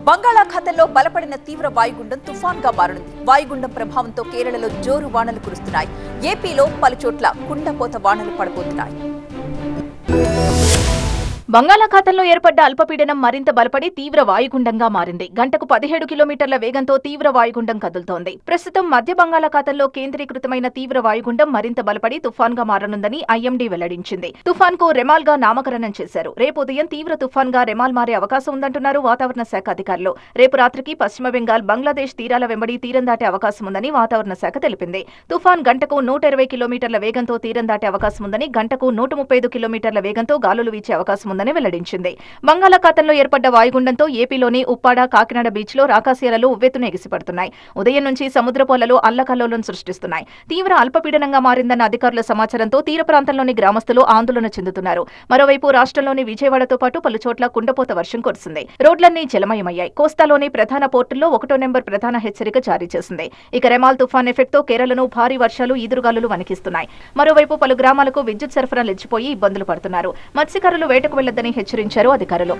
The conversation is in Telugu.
బంగాళాఖాతంలో బలపడిన తీవ్ర వాయుగుండం తుఫాన్గా మారనుంది. వాయుగుండం ప్రభావంతో కేరళలో జోరు వానలు కురుస్తున్నాయి. ఏపీలో పలుచోట్ల కుండపోత వానలు పడబోతున్నాయి. బంగాళాఖాతంలో ఏర్పడ్డ అల్పపీడనం మరింత బలపడి తీవ్ర వాయుగుండంగా మారింది. గంటకు 17 కిలోమీటర్ల వేగంతో తీవ్ర వాయుగుండం కదులుతోంది. ప్రస్తుతం మధ్య బంగాళాఖాతంలో కేంద్రీకృతమైన తీవ్ర వాయుగుండం మరింత బలపడి తుఫాన్గా మారనుందని ఐఎండీ వెల్లడించింది. తుఫాన్కు రెమాల్గా నామకరణం చేశారు. రేపు ఉదయం తీవ్ర తుఫాన్గా రెమాల్ మారే అవకాశం ఉందంటున్నారు వాతావరణ శాఖ అధికారులు. రేపు రాత్రికి పశ్చిమ బెంగాల్, బంగ్లాదేశ్ తీరాల వెంబడి తీరం దాటే అవకాశం ఉందని వాతావరణ శాఖ తెలిపింది. తుఫాన్ గంటకు 120 కిలోమీటర్ల వేగంతో తీరం దాటే అవకాశం ఉందని, గంటకు 135 కిలోమీటర్ల వేగంతో గాలులు వీచే అవకాశం ఉందని వెల్లడించింది. బంగాళాఖాతంలో ఏర్పడ్డ వాయుగుండంతో ఏపీలోని ఉప్పాడ, కాకినాడ బీచ్లో రాకాశీలలు ఉవ్వెత్తున ఎగిసిపడుతున్నాయి. ఉదయం నుంచి సముద్రపు అలలు అల్లకల్లోలం సృష్టిస్తున్నాయి. తీవ్ర అల్పపీడనంగా మారిందన్న అధికారుల సమాచారంతో తీర ప్రాంతంలోని గ్రామస్తులు ఆందోళన చెందుతున్నారు. మరోవైపు రాష్ట్రంలోని విజయవాడతో పాటు పలుచోట్ల కుండపోత వర్షం కురిసింది. రోడ్లన్నీ జలమయమయ్యాయి. కోస్తాలోని ప్రధాన పోర్టుల్లో 1వ నెంబర్ ప్రధాన హెచ్చరిక జారీ చేసింది. ఇక రెమాల్ తుఫాన్ ఎఫెక్ట్తో కేరళను భారీ వర్షాలు, ఈదురుగాలులు వణికిస్తున్నాయి. మరోవైపు పలు గ్రామాలకు విద్యుత్ సరఫరా నిలిచిపోయి ఇబ్బందులు పడుతున్నారు. మత్స్యకారులు వేటకు వెళ్లొద్దని హెచ్చరించారు అధికారులు.